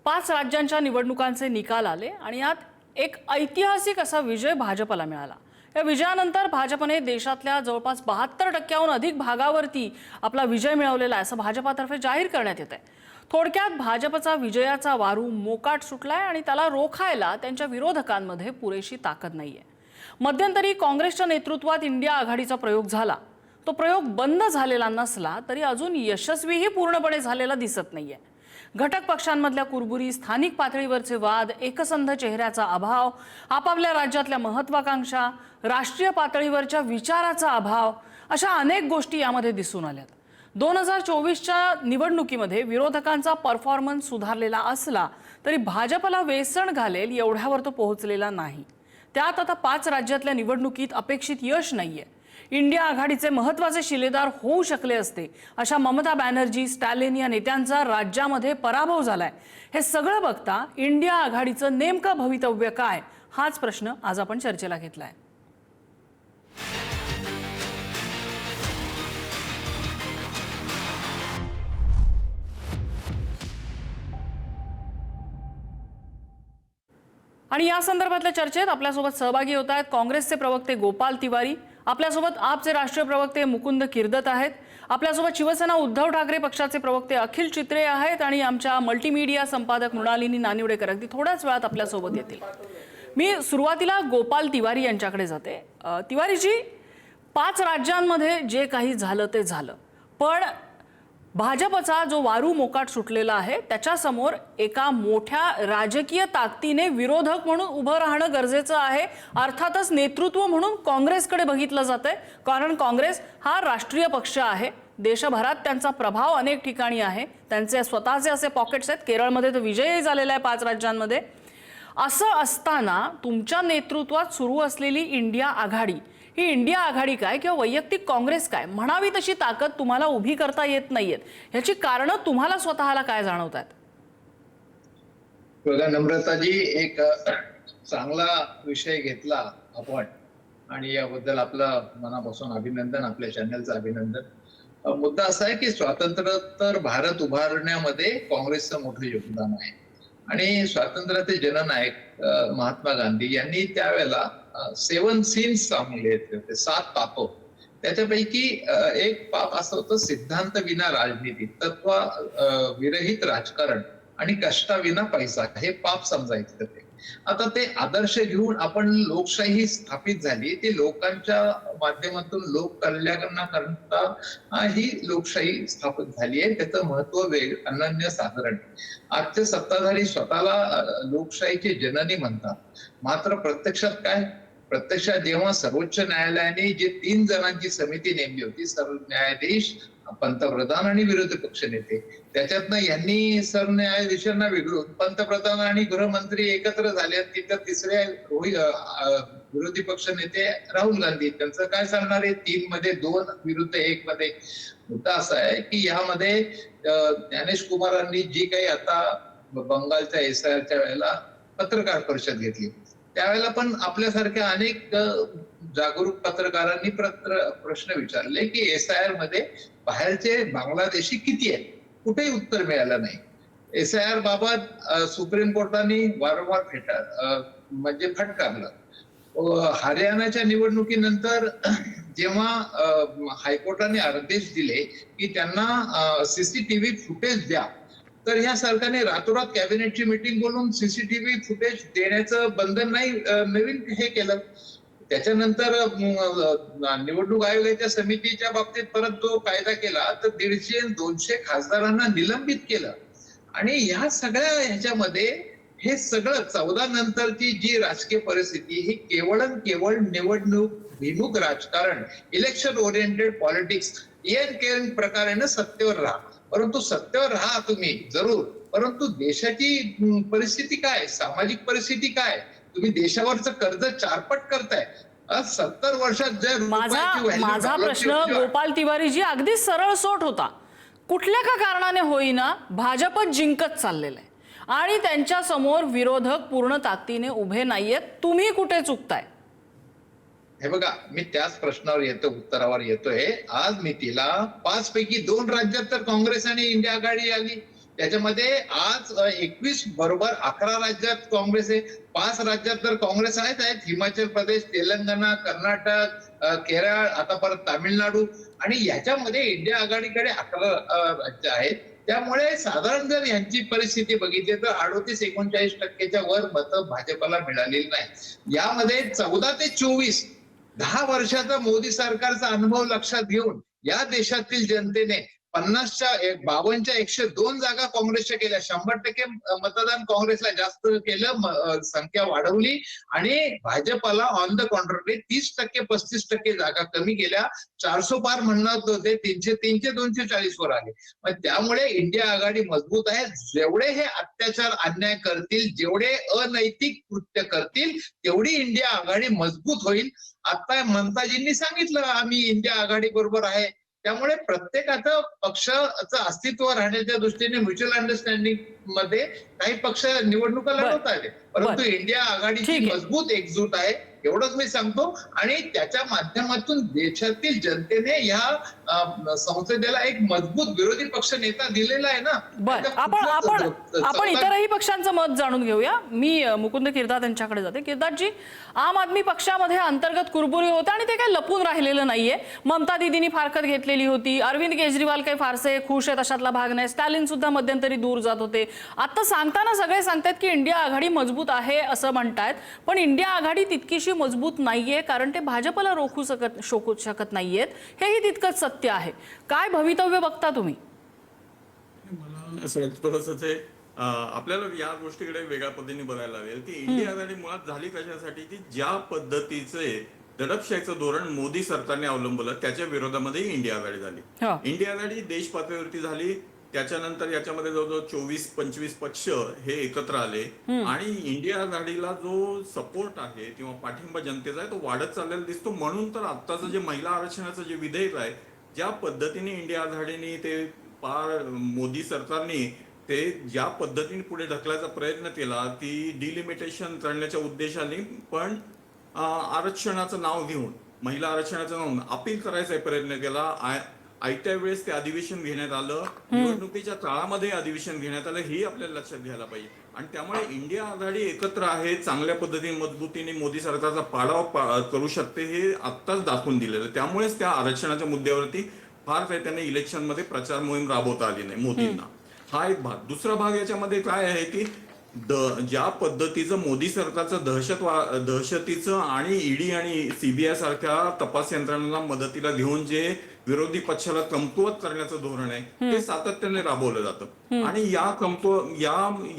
5 राज्यांच्या निवडणुकांचे निकाल आले आणि यात एक ऐतिहासिक असा विजय भाजपला मिळाला। या विजयानंतर भाजपने देशातल्या जवळपास 72% अधिक भागावरती आपला विजय मिळवलेला आहे असं भाजपातर्फे जाहीर करण्यात येत आहे। थोडक्यात भाजपचा विजयाचा वारू मोकाट सुटलाय आणि त्याला रोखायला त्यांच्या विरोधकांमध्ये पुरेशी ताकद नाहीये। मध्यंतरी काँग्रेसच्या नेतृत्वात इंडिया आघाडीचा प्रयोग झाला। तो प्रयोग बंद झालेला नसला तरी अजून यशस्वीही पूर्णपणे झालेला दिसत नाहीये। घटक पक्षांमधल्या कुरबुरी, स्थानिक पातळीवरचे वाद, एकसंध चेहऱ्याचा अभाव, आपापल्या राज्यातल्या महत्त्वाकांक्षा, राष्ट्रीय पातळीवरच्या विचाराचा अभाव अशा अनेक गोष्टी यामध्ये दिसून आल्यात। 2024च्या निवडणुकीमध्ये विरोधकांचा परफॉर्मन्स सुधारलेला असला तरी भाजपला वेसण घालेल एवढ्यावर तो पोहोचलेला नाही। त्यात आता 5 राज्यातल्या निवडणुकीत अपेक्षित यश नाहीये। इंडिया आघाडीचे महत्त्वाचे शिलेदार होऊ शकले असते अशा ममता बॅनर्जी, स्टॅलिन या नेत्यांचा राज्यामध्ये पराभव झालाय। हे सगळं बघता इंडिया आघाडीचं नेमकं भवितव्य काय हाच प्रश्न आज आपण चर्चेला घेतलाय। आणि या संदर्भातल्या चर्चेत आपल्यासोबत सहभागी होत आहेत काँग्रेसचे प्रवक्ते गोपाल तिवारी, आपल्यासोबत आपचे राष्ट्रीय प्रवक्ते मुकुंद किर्दत आहेत, आपल्यासोबत शिवसेना उद्धव ठाकरे पक्षाचे प्रवक्ते अखिल चित्रे आहेत आणि आमच्या मल्टीमीडिया संपादक मृणालिनी नानिवडेकर अगदी थोड्याच वेळात आपल्यासोबत येतील। मी सुरुवातीला गोपाल तिवारी यांच्याकडे जाते। तिवारीजी, 5 राज्यांमध्ये जे काही झालं ते झालं, पण भाजपचा जो वारू मोकाट सुटलेला आहे त्याच्यासमोर एका मोठ्या राजकीय ताकदीने विरोधक म्हणून उभं राहणं गरजेचं आहे। अर्थातच नेतृत्व म्हणून काँग्रेसकडे बघितलं जातंय, कारण काँग्रेस हा राष्ट्रीय पक्ष आहे। देशभरात त्यांचा प्रभाव अनेक ठिकाणी आहे, त्यांचे स्वतःचे असे पॉकेट्स आहेत। केरळमध्ये तर विजयही झालेला आहे 5 राज्यांमध्ये। असं असताना तुमच्या नेतृत्वात सुरू असलेली इंडिया आघाडी, ही इंडिया आघाडी काय किंवा वैयक्तिक काँग्रेस काय, म्हणावी तशी ताकद तुम्हाला उभी करता येत नाहीयेत, ह्याची कारणं तुम्हाला स्वतःला काय जाणवतात? बघा नम्रताजी, एक चांगला विषय घेतला आपण आणि याबद्दल आपलं मनापासून अभिनंदन, आपल्या चॅनलचं अभिनंदन। मुद्दा असा आहे की स्वातंत्र्योत्तर भारत उभारण्यामध्ये काँग्रेसचं मोठं योगदान आहे आणि स्वातंत्र्याचे जननायक महात्मा गांधी यांनी त्यावेळेला 7 सीन्स सांगले होते, 7 पाप। त्याच्यापैकी एक पाप असं होतं, सिद्धांत विना राजनीती, तत्व विरहित राजकारण आणि कष्टाविना पैसा, हे पाप समजायचे होते। आता ते आदर्श घेऊन आपण लोकशाही स्थापित झाली, ती लोकांच्या माध्यमातून लोक कल्याणाकरता ही लोकशाही स्थापित झाली आहे। त्याचं महत्व अनन्यसाधारण। आजचे सत्ताधारी स्वतःला लोकशाहीची जननी म्हणतात, मात्र प्रत्यक्षात काय? प्रत्यक्षात जेव्हा सर्वोच्च न्यायालयाने जे 3 जणांची समिती नेमली होती, सरन्यायाधीश, पंतप्रधान आणि विरोधी पक्षनेते, त्याच्यातनं यांनी सरन्यायाधीशांना वेगळून पंतप्रधान आणि गृहमंत्री एकत्र झाले। तिथं तिसरे विरोधी पक्षनेते राहुल गांधी, त्यांचं काय सांगणार आहे? 3 मध्ये 2 विरुद्ध 1 मध्ये। मुद्दा असा आहे की यामध्ये ज्ञानेश कुमारांनी जी काही आता बंगालच्या SIRच्या वेळेला पत्रकार परिषद घेतली, त्यावेळेला पण आपल्यासारख्या अनेक जागरूक पत्रकारांनी प्रश्न विचारले की SIR मध्ये बाहेरचे बांगलादेशी किती आहेत? कुठेही उत्तर मिळालं नाही। SIR बाबत सुप्रीम कोर्टाने वारंवार म्हणजे फटकारलं। हरियाणाच्या निवडणुकीनंतर जेव्हा हायकोर्टाने आदेश दिले की त्यांना CCTV फुटेज द्या, तर या सरकारने रातोरात कॅबिनेटची मीटिंग बोलून CCTV फुटेज देण्याचं बंधन नाही नवीन हे केलं। त्याच्यानंतर निवडणूक आयोगाच्या समितीच्या बाबतीत परत जो कायदा केला, तर 150-200 खासदारांना निलंबित केलं। आणि ह्या सगळ्या ह्याच्यामध्ये हे सगळं 14 नंतरची जी राजकीय परिस्थिती, ही केवळ निवडणूक भिमुख राजकारण, इलेक्शन ओरिएंटेड पॉलिटिक्स या प्रकारे सत्तेवर राहा, परंतु सत्तेवर राहा तुम्ही जरूर, परंतु देशाची परिस्थिती काय, सामाजिक परिस्थिती काय, तुम्ही देशावरचं कर्ज 4पट करताय। 70 वर्षात जर माझा प्रश्न गोपाल तिवारीजी अगदी सरळ सोट होता। कुठल्या का कारणाने होईना भाजपच जिंकत चाललेलं आहे आणि त्यांच्या समोर विरोधक पूर्ण ताकदीने उभे नाहीयेत, तुम्ही कुठे चुकताय? हे बघा, मी त्याच प्रश्नावर उत्तरावर येतोय। आज मी तिला 5 पैकी 2 राज्यात तर काँग्रेस आणि इंडिया आघाडी आली, त्याच्यामध्ये आज 21 बरोबर 11 राज्यात काँग्रेस आहे, 5 राज्यात तर काँग्रेस आहेत, हिमाचल प्रदेश, तेलंगणा, कर्नाटक, केरळ, आता परत तामिळनाडू, आणि याच्यामध्ये इंडिया आघाडीकडे 11 राज्य आहेत. त्यामुळे साधारण जर यांची परिस्थिती बघितली तर 38-39% वर मतं भाजपला मिळालेली नाही. यामध्ये 14 ते 24 10 वर्षाचा मोदी सरकारचा अनुभव लक्षात घेऊन या देशातील जनतेने 50च्या 52च्या 102 जागा काँग्रेसच्या केल्या. 100% मतदान काँग्रेसला जास्त केलं, संख्या वाढवली, आणि भाजपला ऑन द कॉन्ट्ररी 30% 35% जागा कमी केल्या. 400 पार म्हणत होते, 300 240 वर आले. मग त्यामुळे इंडिया आघाडी मजबूत आहे. जेवढे हे अत्याचार अन्याय करतील, जेवढे अनैतिक कृत्य करतील, तेवढी इंडिया आघाडी मजबूत होईल. आता ममताजींनी सांगितलं आम्ही इंडिया आघाडी बरोबर आहे. त्यामुळे प्रत्येकाचं पक्षाचं अस्तित्व राहण्याच्या दृष्टीने म्युच्युअल अंडरस्टँडिंग मध्ये काही पक्ष निवडणुका लढवत आहेत, परंतु इंडिया आघाडीची मजबूत एकजूट आहे, एवढंच मी सांगतो. आणि त्याच्या माध्यमातून देशातील जनतेने या संसदेला एक मजबूत विरोधी पक्ष नेता दिलेला आहे ना. बरं, आपण इतरही पक्षांचं मत जाणून घेऊया. मी मुकुंद किर्दात यांच्याकडे जाते. किर्दातजी, आम आदमी पक्षामध्ये अंतर्गत कुरबुरी होते आणि ते काही लपून राहिलेलं नाहीये. ममता दीदींनी फारकत घेतलेली होती, अरविंद केजरीवाल काही फारसे खुश आहेत अशातला भाग नाही, स्टॅलिन सुद्धा मध्यंतरी दूर जात होते. आता सांगताना सगळे सांगतात की इंडिया आघाडी मजबूत आहे असं म्हणतायत, पण इंडिया आघाडी तितकीशी मजबूत नाहीये, कारण ते भाजपला शोकू शकत नाहीयेत. हेही तितकंच सत्य आहे. काय भवितव्य बघता तुम्ही? मला असं थोडंसं ते आपल्याला या गोष्टीकडे वेगळ्या पद्धतीने बघायला लागेल की इंडिया आघाडी मुळात झाली कशासाठी, की ज्या पद्धतीचे दडपशाहीचं धोरण मोदी सरकारने अवलंबलं त्याच्या विरोधामध्ये इंडिया आघाडी झाली. इंडिया आघाडी देश पातळीवरती झाली. त्याच्यानंतर याच्यामध्ये जवळजवळ 24-25 पक्ष हे एकत्र आले आणि इंडिया आघाडीला जो सपोर्ट आहे किंवा पाठिंबा जनतेचा आहे तो वाढत चाललेला दिसतो. म्हणून तर आत्ताचं जे महिला आरक्षणाचं जे विधेयक आहे, ज्या पद्धतीने इंडिया आघाडीने ते मोदी सरकारने ते ज्या पद्धतीने पुढे ढकलायचा प्रयत्न केला, ती डिलिमिटेशन करण्याच्या उद्देशाने, पण आरक्षणाचं नाव घेऊन, महिला आरक्षणाचं नाव अपील करायचा प्रयत्न केला. आयत्या वेळेस ते अधिवेशन घेण्यात आलं, निवडणुकीच्या काळामध्ये अधिवेशन घेण्यात आलं, हे आपल्याला लक्षात घ्यायला पाहिजे. आणि त्यामुळे इंडिया आघाडी एकत्र आहे, चांगल्या पद्धतीने मजबूतीने मोदी सरकारचा पाडाव करू शकते, हे आत्ताच दाखवून दिलेलं. त्यामुळेच त्या आरक्षणाच्या मुद्द्यावरती फार काही त्यांना इलेक्शन मध्ये प्रचार मोहीम राबवता आली नाही मोदींना. हा एक भाग. दुसरा भाग याच्यामध्ये काय आहे की ज्या पद्धतीचं मोदी सरकारचं दहशतीचं आणि ईडी आणि सीबीआय सारख्या तपास यंत्रणांना मदतीला घेऊन जे विरोधी पक्षाला कमकुवत करण्याचं धोरण आहे ते सातत्याने राबवलं जातं. आणि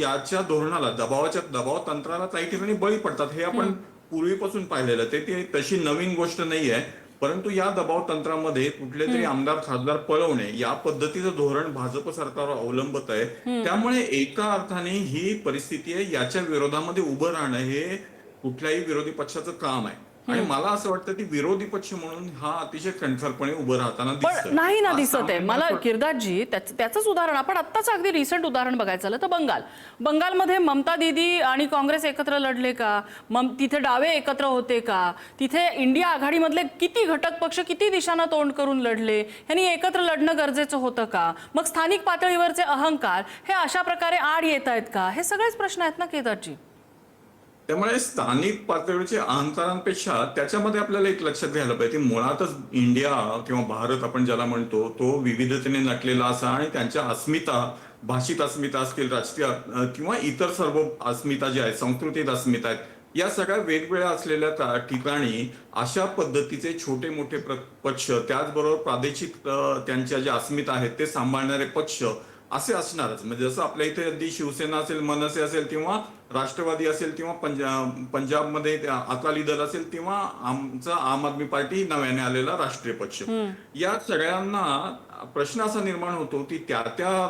याच्या धोरणाला दबाव तंत्राला काही ठिकाणी बळी पडतात. हे आपण पूर्वीपासून पाहिलेलं, ते तशी नवीन गोष्ट नाही आहे. परंतु या दबाव तंत्रामध्ये कुठले तरी आमदार खासदार पळवणे या पद्धतीचं धोरण भाजप सरकार अवलंबत आहे. त्यामुळे एका अर्थाने ही परिस्थिती आहे, याच्या विरोधामध्ये उभं राहणं हे कुठल्याही विरोधी पक्षाचं काम आहे. आणि मला असं वाटतं की विरोधी पक्ष म्हणून हा अतिशय कणखरपणे उभं राहताना दिसत नाही ना दिसत आहे मला. किर्दातजी, त्याचंच उदाहरण आपण आत्ताच अगदी रिसेंट उदाहरण बघायचं झालं तर बंगालमध्ये ममता दीदी आणि काँग्रेस एकत्र लढले का? तिथे डावे एकत्र होते का? तिथे इंडिया आघाडीमधले किती घटक पक्ष किती दिशांना तोंड करून लढले? यांनी एकत्र लढणं गरजेचं होतं का? मग स्थानिक पातळीवरचे अहंकार हे अशा प्रकारे आड येत आहेत का? हे सगळेच प्रश्न आहेत ना किर्दातजी. त्यामुळे स्थानिक पातळीवरच्या अहंकारांपेक्षा त्याच्यामध्ये आपल्याला एक लक्षात घ्यायला पाहिजे, मुळातच इंडिया किंवा भारत आपण ज्याला म्हणतो तो विविधतेने नटलेला असा, आणि त्यांच्या अस्मिता, भाषिक अस्मिता असतील, राजकीय किंवा इतर सर्व अस्मिता ज्या आहेत, सांस्कृतिक अस्मिता आहेत, या सगळ्या वेगवेगळ्या असलेल्या ठिकाणी अशा पद्धतीचे छोटे मोठे पक्ष, त्याचबरोबर प्रादेशिक त्यांच्या ज्या अस्मिता आहेत ते सांभाळणारे पक्ष असे असणारच. म्हणजे जसं आपल्या इथे अगदी शिवसेना असेल, मनसे असेल, किंवा राष्ट्रवादी असेल, किंवा पंजाबमध्ये अकाली दल असेल, किंवा आमचा आम आदमी पार्टी नव्याने आलेला राष्ट्रीय पक्ष, या सगळ्यांना प्रश्न असा निर्माण होतो की त्या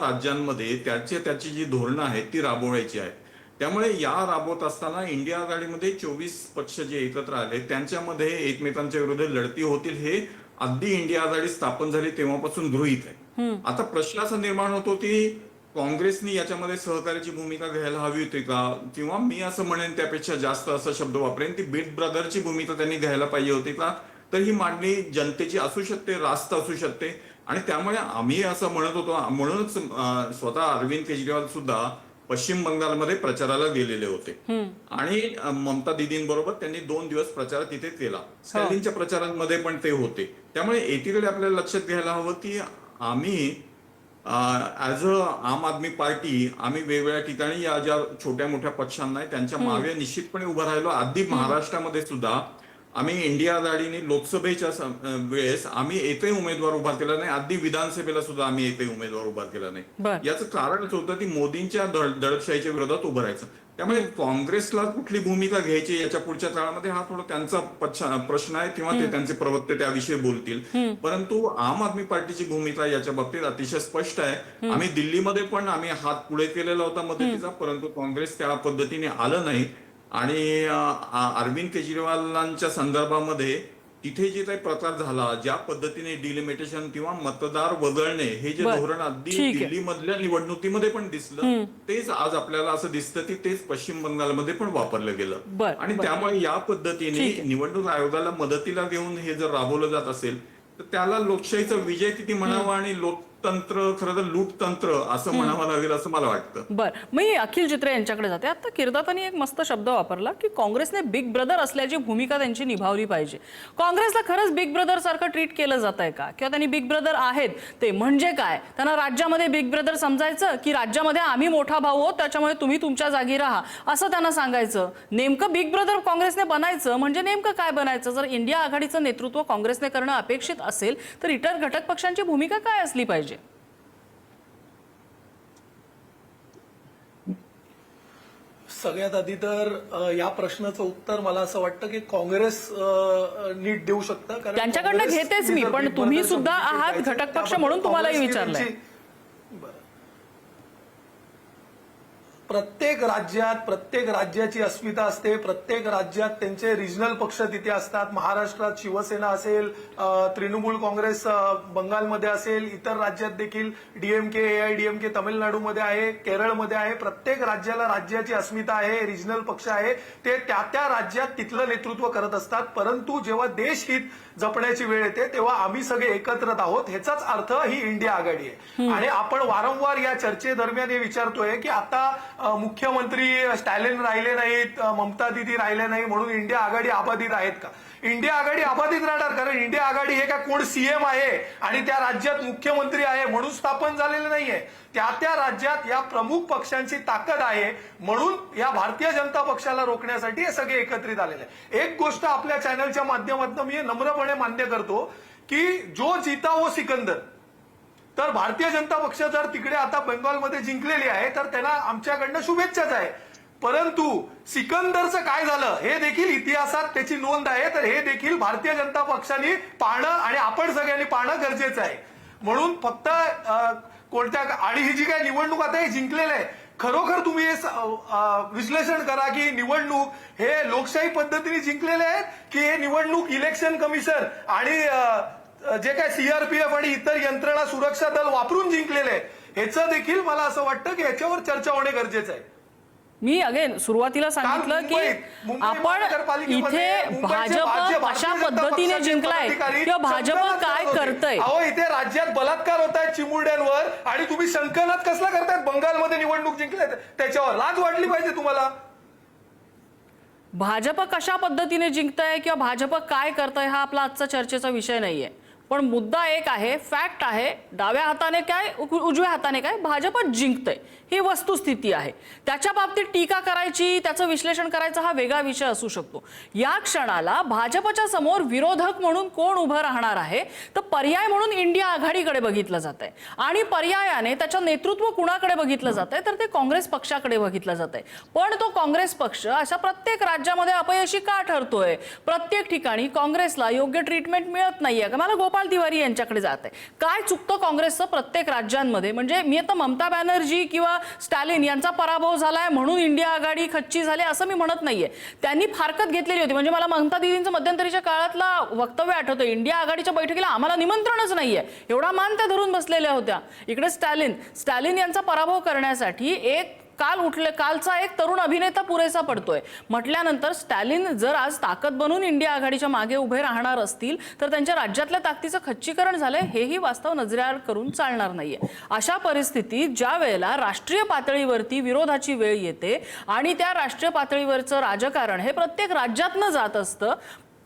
राज्यांमध्ये त्याची जी धोरणं आहेत ती राबवायची आहेत. त्यामुळे या राबवत असताना इंडिया आघाडीमध्ये 24 पक्ष जे एकत्र आले त्यांच्यामध्ये एकमेकांच्या विरोधात लढती होतील, हे अगदी इंडिया आघाडी स्थापन झाली तेव्हापासून गृहीत आहे. आता प्रश्न असा निर्माण होतो की काँग्रेसने याच्यामध्ये सहकार्याची भूमिका घ्यायला हवी होती का, किंवा मी असं म्हणेन त्यापेक्षा जास्त असा शब्द वापरेन ती बिग ब्रदरची भूमिका त्यांनी घ्यायला पाहिजे होती का. तर ही मागणी जनतेची असू शकते, रास्त असू शकते. आणि त्यामुळे आम्ही असं म्हणत होतो, म्हणूनच स्वतः अरविंद केजरीवाल सुद्धा पश्चिम बंगालमध्ये प्रचाराला गेलेले होते आणि ममता दीदींबरोबर त्यांनी 2 दिवस प्रचार तिथे केला. स्टॅलिनच्या प्रचारांमध्ये पण ते होते. त्यामुळे एकीकडे आपल्याला लक्षात घ्यायला हवं की आम्ही ऍज अ आम आदमी पार्टी आम्ही वेगवेगळ्या ठिकाणी या ज्या छोट्या मोठ्या पक्षांना त्यांच्या मागे निश्चितपणे उभं राहिलो. अगदी महाराष्ट्रामध्ये सुद्धा आम्ही इंडिया आघाडीने लोकसभेच्या वेळेस आम्ही एकही उमेदवार उभा केला नाही. अगदी विधानसभेला सुद्धा आम्ही एकही उमेदवार उभा केला नाही. याचं कारणच होतं की मोदींच्या दडपशाहीच्या विरोधात उभं राहायचं. त्यामुळे काँग्रेसला कुठली भूमिका घ्यायची याच्या पुढच्या काळामध्ये हा थोडा त्यांचा प्रश्न आहे किंवा ते त्यांचे प्रवक्ते त्याविषयी बोलतील. परंतु आम आदमी पार्टीची भूमिका याच्या बाबतीत अतिशय स्पष्ट आहे. आम्ही दिल्लीमध्ये पण आम्ही हात पुढे केलेला होता मदतीचा, परंतु काँग्रेस त्या पद्धतीने आलं नाही. आणि अरविंद केजरीवालांच्या संदर्भामध्ये तिथे जे काही प्रकार झाला, ज्या पद्धतीने डिलिमिटेशन किंवा मतदार वगळणे हे जे धोरण अगदी दिल्ली मधल्या निवडणुकीमध्ये पण दिसलं, तेच आज आपल्याला असं दिसतं की तेच पश्चिम बंगालमध्ये पण वापरलं गेलं. आणि त्यामुळे या पद्धतीने निवडणूक आयोगाला मदतीला घेऊन हे जर राबवलं जात असेल तर त्याला लोकशाहीचा विजय किती म्हणावा आणि लोकतंत्र खरं तर लूटतंत्र असं म्हणावं लागेल असं मला वाटतं. बरं, मी अखिल चित्रे यांच्याकडे जाते. आता किर्दातांनी एक मस्त शब्द वापरला की काँग्रेसने बिग ब्रदर असल्याची भूमिका त्यांची निभावली पाहिजे. काँग्रेसला खरंच बिग ब्रदर सारखं ट्रीट केलं जात आहे का? किंवा त्यांनी बिग ब्रदर आहेत ते म्हणजे काय? त्यांना राज्यामध्ये बिग ब्रदर समजायचं की राज्यामध्ये आम्ही मोठा भाऊ आहोत त्याच्यामुळे तुम्ही तुमच्या जागी राहा असं त्यांना सांगायचं? नेमकं बिग ब्रदर काँग्रेसने बनायचं म्हणजे नेमकं काय बनायचं? जर इंडिया आघाडीचं नेतृत्व काँग्रेसने करणं अपेक्षित असेल तर इतर घटक पक्षांची भूमिका काय असली पाहिजे? सगळ्यात आधी तर या प्रश्नाचं उत्तर मला असं वाटतं की काँग्रेस नीट देऊ शकतं. कारण त्यांच्याकडनं घेतेच मी, पण तुम्ही सुद्धा आहात घटक पक्ष म्हणून तुम्हालाही विचारलंय. प्रत्येक राज्याची अस्मिता असते. प्रत्येक राज्यात त्यांचे रिजनल पक्ष तिथे असतात. महाराष्ट्रात शिवसेना असेल, तृणमूल काँग्रेस बंगालमध्ये असेल, इतर राज्यात देखील डीएमके AIDMK तमिळनाडूमध्ये आहे, केरळमध्ये आहे. प्रत्येक राज्याला राज्याची अस्मिता आहे, रिजनल पक्ष आहे. ते त्या राज्यात तिथलं नेतृत्व करत असतात. परंतु जेव्हा देशहित जपण्याची वेळ येते तेव्हा आम्ही सगळे एकत्र आहोत. ह्याचाच अर्थ ही इंडिया आघाडी आहे. आणि आपण वारंवार या चर्चेदरम्यान हे विचारतोय की आता मुख्यमंत्री स्टॅलिन राहिले नाहीत, ममता दीदी राहिले नाही म्हणून इंडिया आघाडी अबाधित आहेत का? इंडिया आघाडी अबाधित राहणार, कारण इंडिया आघाडी हे काय कोण सीएम आहे आणि त्या राज्यात मुख्यमंत्री आहे म्हणून स्थापन झालेलं नाहीये. त्या राज्यात या प्रमुख पक्षांची ताकद आहे म्हणून या भारतीय जनता पक्षाला रोखण्यासाठी हे सगळे एकत्रित आलेले आहे. एक गोष्ट आपल्या चॅनलच्या माध्यमातून मी नम्रपणे मान्य करतो की जो जीता वो सिकंदर. तर भारतीय जनता पक्ष जर तिकडे आता बेंगॉलमध्ये जिंकलेली आहे तर त्यांना आमच्याकडनं शुभेच्छाच आहे. परंतु सिकंदरचं काय झालं हे देखील इतिहासात त्याची नोंद आहे. तर हे देखील भारतीय जनता पक्षाने पाहणं आणि आपण सगळ्यांनी पाहणं गरजेचं आहे. म्हणून फक्त कोणत्या आणि ही जी काय निवडणूक आता हे जिंकलेलं आहे, खरोखर तुम्ही विश्लेषण करा की निवडणूक हे लोकशाही पद्धतीने जिंकलेले आहेत की हे निवडणूक इलेक्शन कमिशन आणि जे काय CRPF आणि इतर यंत्रणा सुरक्षा दल वापरून जिंकलेले आहेत. ह्याचं देखील मला असं वाटतं की ह्याच्यावर चर्चा होणे गरजेचं आहे. मी अगेन सुरुवातीला सांगितलं की आपण इथे भाजप अशा पद्धतीने जिंकलाय किंवा भाजप काय करतंय. अहो इथे राज्यात बलात्कार होत आहेत चिमुरड्यांवर आणि तुम्ही संकलनात कसला करतायत? बंगालमध्ये निवडणूक जिंकल्यात त्याच्यावर लाज वाटली पाहिजे तुम्हाला. भाजप कशा पद्धतीने जिंकतंय किंवा भाजप काय करतंय हा आपला आजचा चर्चेचा विषय नाहीये. पण मुद्दा एक आहे, फॅक्ट आहे, डाव्या हाताने काय उजव्या हाताने काय भाजप जिंकतंय ही वस्तुस्थिती आहे. त्याच्या बाबतीत टीका करायची, त्याचं विश्लेषण करायचं हा वेगळा विषय असू शकतो. या क्षणाला भाजपच्या समोर विरोधक म्हणून कोण उभं राहणार आहे तर पर्याय म्हणून इंडिया आघाडीकडे बघितलं जात आहे आणि पर्यायाने त्याचं नेतृत्व कुणाकडे बघितलं जात आहे तर ते काँग्रेस पक्षाकडे बघितलं जात आहे. पण तो काँग्रेस पक्ष अशा प्रत्येक राज्यामध्ये अपयशी का ठरतोय? प्रत्येक ठिकाणी काँग्रेसला योग्य ट्रीटमेंट मिळत नाहीये का? मला गोपाल तिवारी यांच्याकडे जात आहे. काय चुकतं काँग्रेसचं प्रत्येक राज्यांमध्ये? म्हणजे मी आता ममता बॅनर्जी किंवा स्टॅलिन यांचा पराभव झालाय म्हणून इंडिया आघाडी खच्ची झाली असं मी म्हणत नाहीये. त्यांनी फारकत घेतलेली होती. म्हणजे मला ममता दीदींचं मध्यंतरीच्या काळातला वक्तव्य आठवतं, इंडिया आघाडीच्या बैठकीला आम्हाला निमंत्रणच नाहीये एवढा मान त्या धरून बसलेल्या होत्या. इकडे स्टॅलिन यांचा पराभव करण्यासाठी एक कालचा एक तरुण अभिनेता पुरेसा पडतोय म्हटल्यानंतर स्टॅलिन जर आज ताकद बनून इंडिया आघाडीच्या मागे उभे राहणार असतील तर त्यांच्या राज्यातल्या ताकदीचं खच्चीकरण झालंय हेही वास्तव नजरेआड करून चालणार नाहीये. अशा परिस्थितीत ज्या वेळेला राष्ट्रीय पातळीवरती विरोधाची वेळ येते आणि त्या राष्ट्रीय पातळीवरचं राजकारण हे प्रत्येक राज्यातनं जात असतं,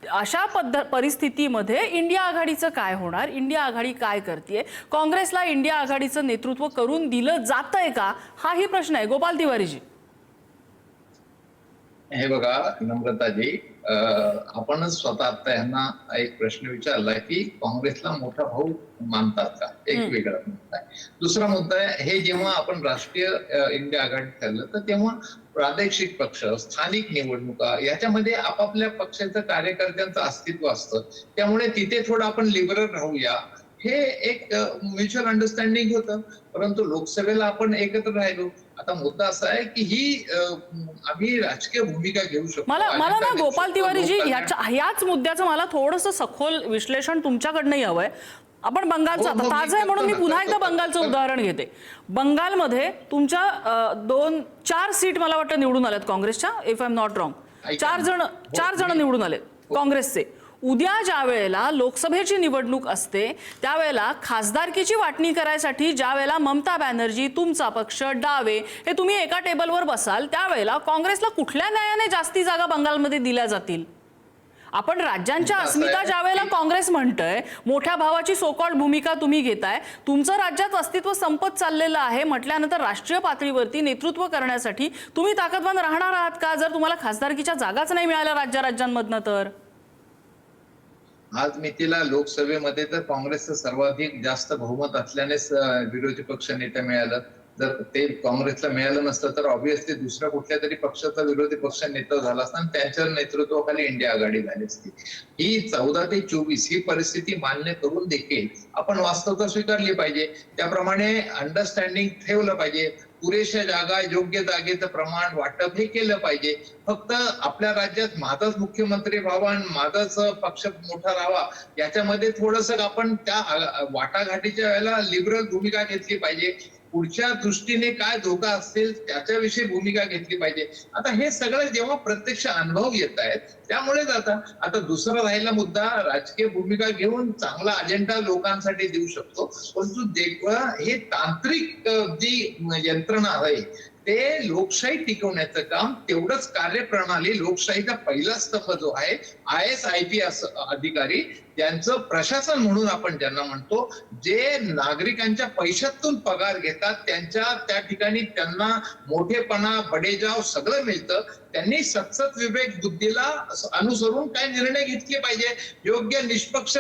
अशा परिस्थितीमध्ये इंडिया आघाडीचं काय होणार, इंडिया आघाडी काय करते, काँग्रेसला इंडिया आघाडीचं नेतृत्व करून दिलं जातंय का, हाही प्रश्न आहे. गोपाल तिवारीजी, हे बघा नम्रताजी, आपणच स्वतः आता यांना एक प्रश्न विचारला की काँग्रेसला मोठा भाऊ मानतात का, एक वेगळा मुद्दा आहे. दुसरा मुद्दा आहे, हे जेव्हा आपण राष्ट्रीय इंडिया आघाडी ठरलं तर तेव्हा प्रादेशिक पक्ष, स्थानिक निवडणुका याच्यामध्ये आपापल्या पक्षाचं कार्यकर्त्यांचं अस्तित्व असतं, त्यामुळे तिथे थोडं आपण लिबरल राहूया हे एक म्युच्युअल अंडरस्टँडिंग होतं. परंतु लोकसभेला आपण एकत्र राहिलो. आता मुद्दा असा आहे की ही आम्ही राजकीय भूमिका घेऊ शकतो. मला ना गोपाल तिवारीजी ह्याच मुद्द्याचं मला थोडंसं सखोल विश्लेषण तुमच्याकडनंही हवंय. आपण बंगालचं आता ताजं आहे म्हणून मी पुन्हा एकदा बंगालचं उदाहरण घेते. बंगालमध्ये तुमच्या 4 सीट मला वाटतं निवडून आल्यात काँग्रेसच्या, if I am not wrong. 4 जण निवडून आले काँग्रेसचे. उद्या ज्या वेळेला लोकसभेची निवडणूक असते त्यावेळेला खासदारकीची वाटणी करायसाठी ज्या वेळेला ममता बॅनर्जी, तुमचा पक्ष, डावे हे तुम्ही एका टेबलवर बसाल त्यावेळेला काँग्रेसला कुठल्या न्यायाने जास्ती जागा बंगालमध्ये दिल्या जातील? आपण राज्यांच्या अस्मिता ज्या वेळेला काँग्रेस म्हणतंय, मोठ्या भावाची सोकॉल्ड भूमिका तुम्ही घेताय, तुमचं राज्यात अस्तित्व संपत चाललेलं आहे म्हटल्यानंतर राष्ट्रीय पातळीवरती नेतृत्व करण्यासाठी तुम्ही ताकदवान राहणार आहात का जर तुम्हाला खासदारकीच्या जागाच नाही मिळाल्या राज्यांमधनं? तर आज मितीला लोकसभेमध्ये तर काँग्रेसचं सर्वाधिक जास्त बहुमत असल्यानेच विरोधी पक्ष नेता मिळालं. जर ते काँग्रेसला मिळालं नसतं तर ऑब्व्हियसली दुसऱ्या कुठल्या तरी पक्षाचा विरोधी पक्ष नेता झाला असता आणि त्यांच्या नेतृत्वाखाली इंडिया आघाडी झाली असती. ही 14 ते 24 ही परिस्थिती मान्य करून देखील आपण वास्तवता स्वीकारली पाहिजे. त्याप्रमाणे अंडरस्टँडिंग ठेवलं पाहिजे. पुरेशा जागा, योग्य जागेचं प्रमाण वाटप हे केलं पाहिजे. फक्त आपल्या राज्यात माझाच मुख्यमंत्री व्हावा आणि माझाच पक्ष मोठा राहावा याच्यामध्ये थोडंसं आपण त्या वाटाघाटीच्या वेळेला लिबरल भूमिका घेतली पाहिजे. पुढच्या दृष्टीने काय धोका असतील त्याच्याविषयी भूमिका घेतली पाहिजे. आता हे सगळं जेव्हा प्रत्यक्ष अनुभव येत आहेत त्यामुळेच आता दुसरा राहिला मुद्दा, राजकीय भूमिका घेऊन चांगला अजेंडा लोकांसाठी देऊ शकतो, परंतु जेव्हा हे तांत्रिक जी यंत्रणा आहे ते लोकशाही टिकवण्याचं काम, तेवढंच कार्यप्रणाली, लोकशाहीचा पहिला स्तंभ जो आहे IAS IPS अधिकारी त्यांचं प्रशासन म्हणून आपण ज्यांना म्हणतो, जे नागरिकांच्या पैशातून पगार घेतात, त्या ठिकाणी त्यांना मोठेपणा, बडेजाव सगळं मिळतं. त्यांनी सतत विवेक बुद्धीला अनुसरून काय निर्णय घेतले पाहिजे, योग्य निष्पक्ष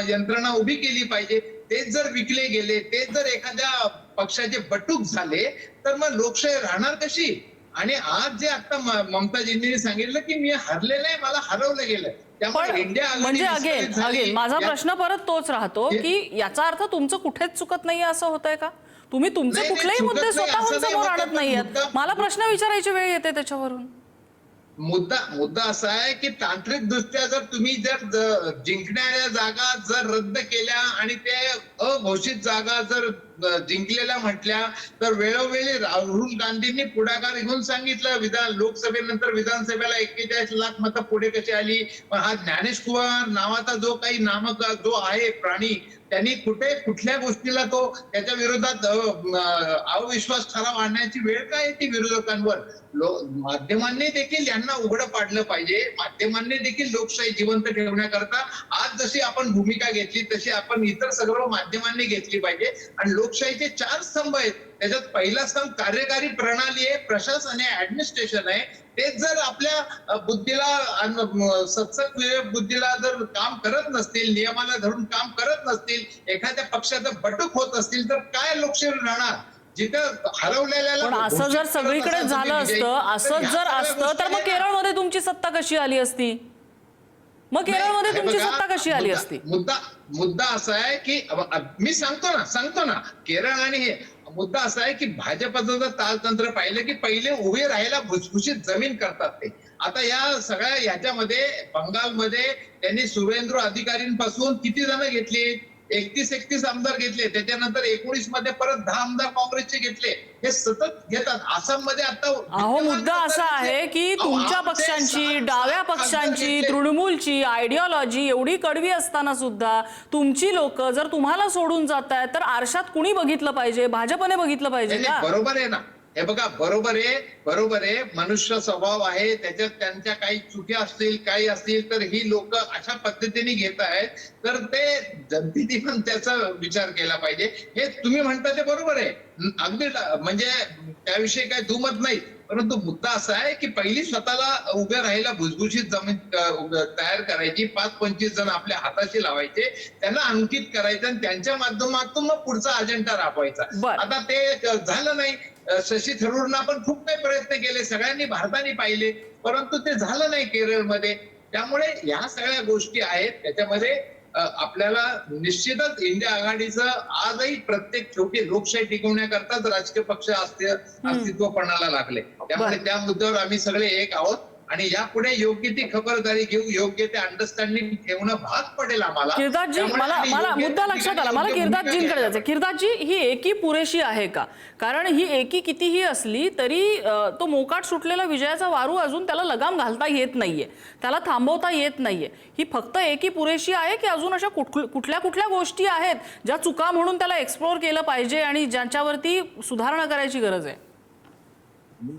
यंत्रणा उभी केली पाहिजे. तेच जर विकले गेले, तेच जर एखाद्या पक्षाचे बटूक झाले तर मग लोकशाही राहणार कशी? आणि आज जे आता ममताजींनी सांगितलं की मी हरले नाही, मला हरवलं गेलं, त्यामुळे इंडिया म्हणजे अगेन माझा प्रश्न परत तोच राहतो की याचा अर्थ तुमचं कुठेच चुकत नाहीये असं होतंय का? तुम्ही तुमचे कुठलेही मुद्दे स्वतःहून समोर आणत नाहीयेत. मला प्रश्न विचारायची वेळ येते त्याच्यावरून. मुद्दा असा आहे की तांत्रिक दृष्ट्या जर तुम्ही जर जिंकणाऱ्या जागा जर रद्द केल्या आणि ते अघोषित जागा जर जिंकलेल्या म्हटल्या तर वेळोवेळी राहुल गांधींनी पुढाकार घेऊन सांगितलं, लोकसभेनंतर विधानसभेला 41 लाख मतं पुढे कशी आली. हा ज्ञानेश कुमार नावाचा जो काही नामक जो आहे प्राणी, त्यांनी कुठल्या गोष्टीला तो त्याच्या विरोधात अविश्वास ठराव आणण्याची वेळ काय येते विरोधकांवर? माध्यमांनी देखील यांना उघडं पाडलं पाहिजे. माध्यमांनी देखील लोकशाही जिवंत ठेवण्याकरता आज जशी आपण भूमिका घेतली तशी आपण इतर सगळं माध्यमांनी घेतली पाहिजे. आणि लोकशाहीचे 4 स्तंभ आहेत. त्याच्यात पहिला स्तंभ कार्यकारी प्रणाली आहे, प्रशासन आहे, ऍडमिनिस्ट्रेशन आहे. तेच जर आपल्या बुद्धीला, सत्सक विवेक बुद्धीला जर काम करत नसतील, नियमाला धरून काम करत नसतील, एखाद्या पक्षाचं बटूक होत असतील तर काय लोकशाही राहणार? जिथं हरवलेल्या, पण असं जर सगळीकडे झालं असतं, असंच जर असतं तर मग केरळमध्ये तुमची सत्ता कशी आली असती? मग केरळमध्ये तुमची सत्ता कशी आली असती? मुद्दा असा आहे की मी सांगतो ना केरळ आणि हे मुद्दा असा आहे की भाजपचं जर तालतंत्र पाहिलं की पहिले उभे राहायला भुसभुशीत जमीन करतात ते. आता या सगळ्या ह्याच्यामध्ये बंगालमध्ये त्यांनी शुभेंदू अधिकारींपासून किती जण घेतली? 31 आमदार घेतले, त्याच्यानंतर 19 मध्ये परत 10 आमदार काँग्रेसचे घेतले. हे सतत घेतात. आसाममध्ये आता अहो, मुद्दा असा आहे की तुमच्या पक्षांची, डाव्या पक्षांची, तृणमूलची आयडिओलॉजी एवढी कडवी असताना सुद्धा तुमची लोक जर तुम्हाला सोडून जात आहेत तर आरशात कुणी बघितलं पाहिजे? भाजपने बघितलं पाहिजे का? बरोबर आहे ना, हे बघा, बरोबर आहे. मनुष्य स्वभाव आहे, त्याच्यात त्यांच्या काही चुक्या असतील, काही असतील, तर ही लोक अशा पद्धतीने घेत आहेत, तर ते जनतेने पण त्याचा विचार केला पाहिजे. हे तुम्ही म्हणता ते बरोबर आहे, अगदी म्हणजे त्याविषयी काही दुमत नाही. परंतु मुद्दा असा आहे की पहिली स्वतःला उभे राहायला भुसभुशीत जमीन तयार करायची, 5-25 जण आपल्या हाताशी लावायचे, त्यांना अंकित करायचं आणि त्यांच्या माध्यमातून मग पुढचा अजेंडा राबवायचा. आता ते झालं नाही. शशी थरूरना पण खूप काही प्रयत्न केले, सगळ्यांनी भारताने पाहिले, परंतु ते झालं नाही केरळमध्ये. त्यामुळे ह्या सगळ्या गोष्टी आहेत. त्याच्यामध्ये आपल्याला निश्चितच इंडिया आघाडीचं आजही प्रत्येक छोटी लोकशाही टिकवण्याकरताच राजकीय पक्ष अस्तित्वपणाला लागले. त्यामुळे त्या मुद्द्यावर आम्ही सगळे एक आहोत आणि यापुढे योग्य ती खबरदारी घेऊ, योग्य ते अंडरस्टँडिंग ठेवणं भाग पडेल आम्हाला. किर्दातजी, मला मुद्दा लक्षात आला. मला किर्दातजींकडे जायचं. किर्दातजी, ही एकी पुरेशी आहे का? कारण ही एकी कितीही असली तरी तो मोकाट सुटलेला विजयाचा वारू अजून त्याला लगाम घालता येत नाहीये, त्याला थांबवता येत नाहीये. ही फक्त एकी पुरेशी आहे की अजून अशा कुठल्या गोष्टी आहेत ज्या चुका म्हणून त्याला एक्सप्लोर केलं पाहिजे आणि ज्यांच्यावरती सुधारणा करायची गरज आहे?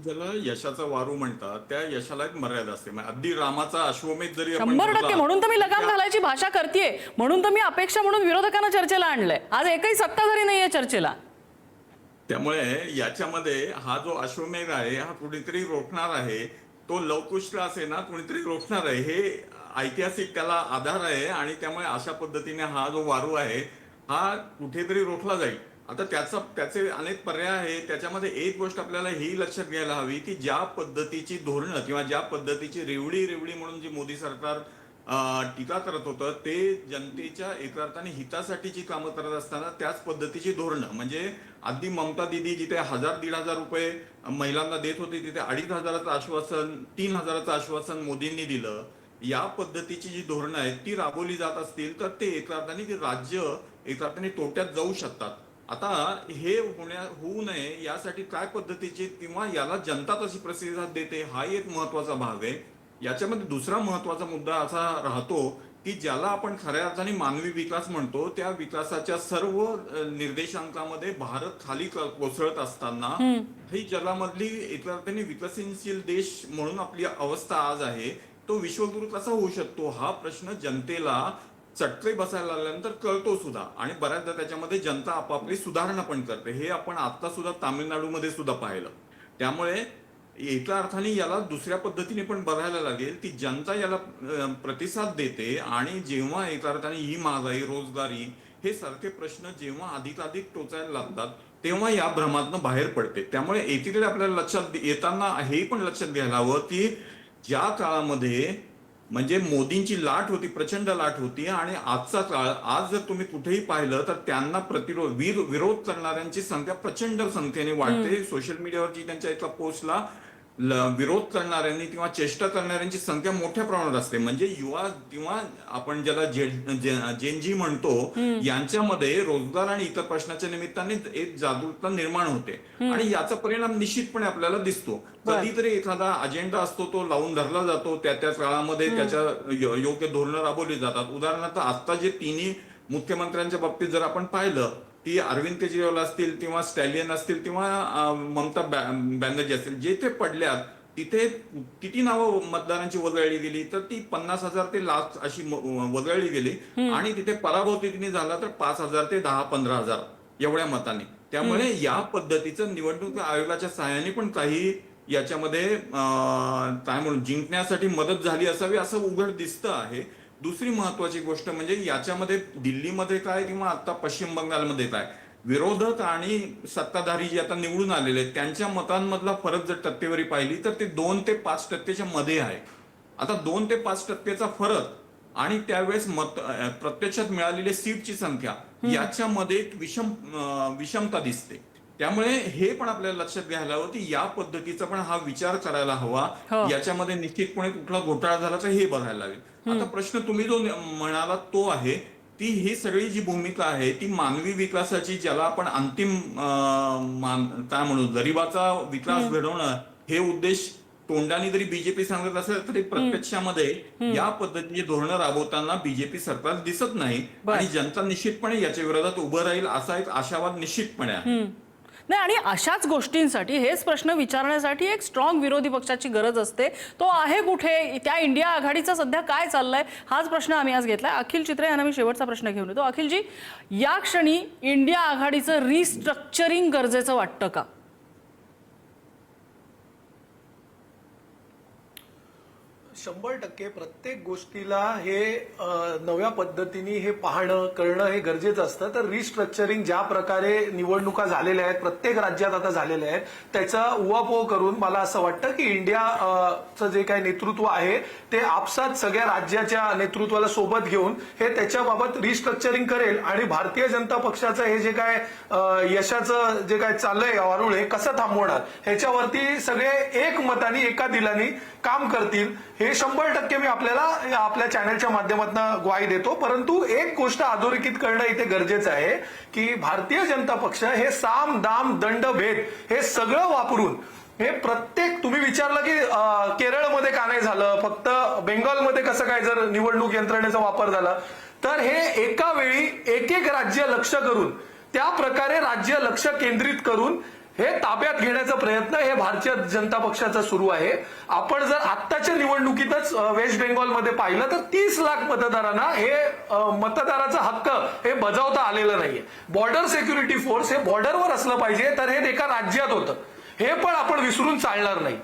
ज्याला यशाचा वारू म्हणतात त्या यशाला एक मर्यादा असते. अगदी रामाचा अश्वमेध जरी 100% म्हणून तर मी लगाम घालायची भाषा करतेय, म्हणून तर मी अपेक्षा म्हणून विरोधकांना चर्चेला आणलंय. आज एकही सत्ताधारी नाहीये चर्चेला. त्यामुळे याच्यामध्ये हा जो अश्वमेध आहे हा कुणीतरी रोखणार आहे, तो लवकुश असे ना कुणीतरी रोखणार आहे, हे ऐतिहासिक त्याला आधार आहे. आणि त्यामुळे अशा पद्धतीने हा जो वारू आहे हा कुठेतरी रोखला जाईल. आता त्याचे अनेक पर्याय आहेत. त्याच्यामध्ये एक गोष्ट आपल्याला ही लक्षात घ्यायला हवी की ज्या पद्धतीची धोरणं किंवा ज्या पद्धतीची रेवडी म्हणून जी मोदी सरकार टीका करत होतं, ते जनतेच्या एका अर्थाने हितासाठीची कामं करत असताना त्याच पद्धतीची धोरणं, म्हणजे अगदी ममता दिदी जिथे 1000-1500 रुपये महिलांना देत होती तिथे 2500चं आश्वासन, 3000चं आश्वासन मोदींनी दिलं. या पद्धतीची जी धोरणं आहेत ती राबवली जात असतील तर ते एका अर्थाने ते राज्य एका अर्थाने तोट्यात जाऊ शकतात. आता हे होऊ नये यासाठी काय पद्धतीचे किंवा याला जनता कशी प्रतिसाद देते हा एक महत्वाचा भाग आहे. याच्यामध्ये दुसरा महत्वाचा मुद्दा असा राहतो की ज्याला आपण खऱ्या अर्थाने मानवी विकास म्हणतो, त्या विकासाच्या सर्व निर्देशांकामध्ये भारत खाली कोसळत असताना ही जगामधली एका अर्थाने विकसनशील देश म्हणून आपली अवस्था आज आहे, तो विश्वगुरु कसा होऊ शकतो हा प्रश्न जनतेला चटके बसायला लागल्यानंतर कळतो सुद्धा. आणि बऱ्याचदा त्याच्यामध्ये जनता आपापली सुधारणा पण करते. हे आपण आता सुद्धा तामिळनाडूमध्ये सुद्धा पाहिलं. त्यामुळे एका अर्थाने याला दुसऱ्या पद्धतीने पण बघायला लागेल की जनता याला प्रतिसाद देते आणि जेव्हा एका अर्थाने ही महागाई, रोजगारी हे सारखे प्रश्न जेव्हा अधिकाधिक टोचायला लागतात तेव्हा या भ्रमातनं बाहेर पडते. त्यामुळे एकीकडे आपल्याला लक्षात येताना हे पण लक्षात घ्यायला हवं की ज्या काळामध्ये म्हणजे मोदींची लाट होती, प्रचंड लाट होती, आणि आजचा काळ, आज जर तुम्ही कुठेही पाहिलं तर त्यांना विरोध करणाऱ्यांची संख्या प्रचंड संख्येने वाढते. सोशल मीडियावरची त्यांच्या एका पोस्टला विरोध करणाऱ्यांनी किंवा चेष्टा करणाऱ्यांची संख्या मोठ्या प्रमाणात असते. म्हणजे युवा किंवा आपण ज्याला जेनजी म्हणतो यांच्यामध्ये रोजगार आणि इतर प्रश्नाच्या निमित्ताने एक जागरूकता निर्माण होते आणि याचा परिणाम निश्चितपणे आपल्याला दिसतो. कधीतरी एखादा अजेंडा असतो तो लावून धरला जातो, त्या काळामध्ये त्याच्या योग्य धोरणं राबवली जातात. उदाहरणार्थ आता जे तिन्ही मुख्यमंत्र्यांच्या बाबतीत जर आपण पाहिलं ती अरविंद केजरीवाल असतील किंवा स्टॅलियन असतील किंवा ममता बॅनर्जी असतील, जेथे पडल्यात तिथे किती नावं मतदारांची वगळली गेली तर ती 50,000 ते लाख अशी वगळली गेली आणि तिथे पराभव तिने झाला तर 5,000 ते 10-15,000 एवढ्या मताने. त्यामुळे या पद्धतीचं निवडणूक आयोगाच्या सहाय्याने पण काही याच्यामध्ये काय म्हणून जिंकण्यासाठी मदत झाली असावी असं उघड दिसतं आहे. दुसरी महत्वाची गोष्ट म्हणजे याच्यामध्ये दिल्लीमध्ये काय किंवा आता पश्चिम बंगालमध्ये काय, विरोधक आणि सत्ताधारी जे आता निवडून आलेले आहेत त्यांच्या मतांमधला फरक जर टक्केवारी पाहिली तर ते 2 ते 5% मध्ये आहे. आता 2 ते 5% फरक आणि त्यावेळेस प्रत्यक्षात मिळालेल्या सीटची संख्या याच्यामध्ये एक विषमता दिसते. त्यामुळे हे पण आपल्याला लक्षात घ्यायला हवं की या पद्धतीचा पण हा विचार करायला हवा. याच्यामध्ये निश्चितपणे कुठला घोटाळा झाला तर हे बघायला लागेल. आता प्रश्न तुम्ही जो म्हणाला तो आहे ही सगळी जी भूमिका आहे ती मानवी विकासाची, ज्याला आपण अंतिम काय म्हणू, गरिबाचा विकास घडवणं हे उद्देश तोंडाने जरी बीजेपी सांगत असेल तरी प्रत्यक्षामध्ये या पद्धतीची धोरणं राबवताना बीजेपी सरकार दिसत नाही आणि जनता निश्चितपणे याच्या विरोधात उभं राहील असा एक आशावाद निश्चितपणे आहे. नाही, आणि अशाच गोष्टींसाठी, हेच प्रश्न विचारण्यासाठी एक स्ट्रॉंग विरोधी पक्षाची गरज असते. तो आहे कुठे? त्या इंडिया आघाडीचं सध्या काय चाललंय, हाच प्रश्न आम्ही आज घेतलाय. अखिल चित्रे यांना मी शेवटचा प्रश्न घेऊन येतो. अखिलजी, या क्षणी इंडिया आघाडीचं रिस्ट्रक्चरिंग गरजेचं वाटतं का? 100% प्रत्येक गोष्टीला हे नव्या पद्धतीने हे पाहणं करणं हे गरजेचं असतं. तर रिस्ट्रक्चरिंग ज्या प्रकारे निवडणुका झालेल्या आहेत, प्रत्येक राज्यात आता झालेल्या आहेत, त्याचा उहापोह करून मला असं वाटतं की इंडियाचं जे काही नेतृत्व आहे ते आपसात सगळ्या राज्याच्या नेतृत्वाला सोबत घेऊन हे त्याच्याबाबत रिस्ट्रक्चरिंग करेल आणि भारतीय जनता पक्षाचं हे जे काय यशाचं जे काय चाललंय वारुळ हे कसं थांबवणार ह्याच्यावरती सगळे एकमताने एका दिलाने काम करतील हे 100% मी आपल्याला आपल्या चॅनलच्या माध्यमातून ग्वाही देतो. परंतु एक गोष्ट अधोरेखित करणं इथे गरजेचं आहे की भारतीय जनता पक्ष हे साम दाम दंड भेद हे सगळं वापरून हे प्रत्येक, तुम्ही विचारलं की केरळमध्ये का नाही झालं, फक्त बेंगॉलमध्ये कसं काय जर निवडणूक यंत्रणेचा वापर झाला, तर हे एका वेळी एक एक राज्य लक्ष करून त्या प्रकारे राज्य लक्ष केंद्रित करून हे ताब्यात घेण्याचा प्रयत्न हे भारतीय जनता पक्षाचा सुरू आहे. आपण जर आत्ताच्या निवडणुकीतच वेस्ट बेंगॉलमध्ये पाहिलं तर 30 लाख मतदारांना हे मतदाराचा हक्क हे बजावता आलेलं नाहीये. बॉर्डर सिक्युरिटी फोर्स हे बॉर्डरवर असलं पाहिजे, तर हे एका राज्यात होतं, हे पण आपण विसरून चालणार नाही.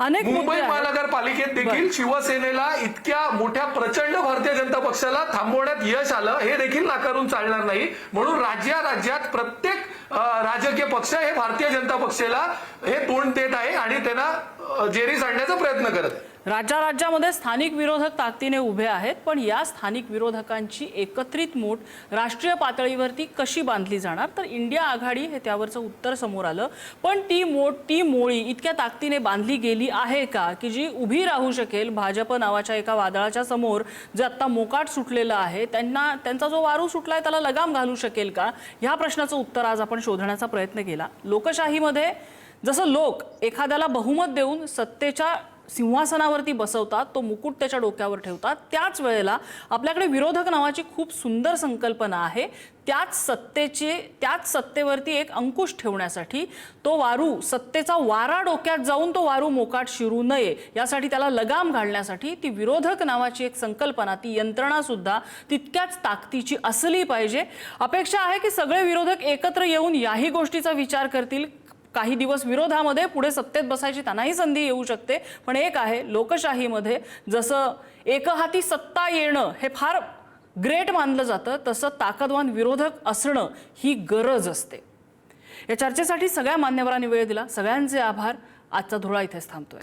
मुंबई महानगरपालिकेत देखील शिवसेनेला इतक्या मोठ्या प्रचंड भारतीय जनता पक्षाला थांबवण्यात यश आलं हे देखील नाकारून चालणार नाही. म्हणून राज्यात प्रत्येक राजकीय पक्ष हे भारतीय जनता पक्षाला हे तोंड देत आहे आणि त्यांना जेरी सांडण्याचा प्रयत्न करत आहे. राज्यामध्ये स्थानिक विरोधक ताकदीने उभे आहेत, पण या स्थानिक विरोधकांची एकत्रित मूठ राष्ट्रीय पातळीवरती कशी बांधली जाणार, तर इंडिया आघाडी हे त्यावरचं उत्तर समोर आलं. पण ती मोळी इतक्या ताकदीने बांधली गेली आहे का की जी उभी राहू शकेल भाजप नावाच्या एका वादळाच्या समोर, जे आता मोकाट सुटलेलं आहे, त्यांचा जो वारू सुटलाय त्याला लगाम घालू शकेल का, ह्या प्रश्नाचं उत्तर आज आपण शोधण्याचा प्रयत्न केला. लोकशाहीमध्ये जसं लोक एखाद्याला बहुमत देऊन सत्तेच्या सिंहासनावरती बसवतात, तो मुकुट त्याच्या डोक्यावर ठेवतात, त्याच वेळेला आपल्याकडे विरोधक नावाची खूप सुंदर संकल्पना आहे. त्याच सत्तेवरती एक अंकुश ठेवण्यासाठी तो वारू, सत्तेचा वारा डोक्यात जाऊन तो वारू मोकाट शिरू नये यासाठी, त्याला लगाम घालण्यासाठी ती विरोधक नावाची एक संकल्पना, ती यंत्रणा सुद्धा तितक्याच ताकदीची असली पाहिजे. अपेक्षा आहे की सगळे विरोधक एकत्र येऊन याही गोष्टीचा विचार करतील. काही दिवस विरोधामध्ये, पुढे सत्तेत बसायची त्यांनाही संधी येऊ शकते. पण एक आहे, लोकशाहीमध्ये जसं एकहाती सत्ता येणं हे फार ग्रेट मानलं जातं, तसं ताकदवान विरोधक असणं ही गरज असते. या चर्चेसाठी सगळ्या मान्यवरांनी वेळ दिला, सगळ्यांचे आभार. आजचा धुळा इथेच थांबतोय.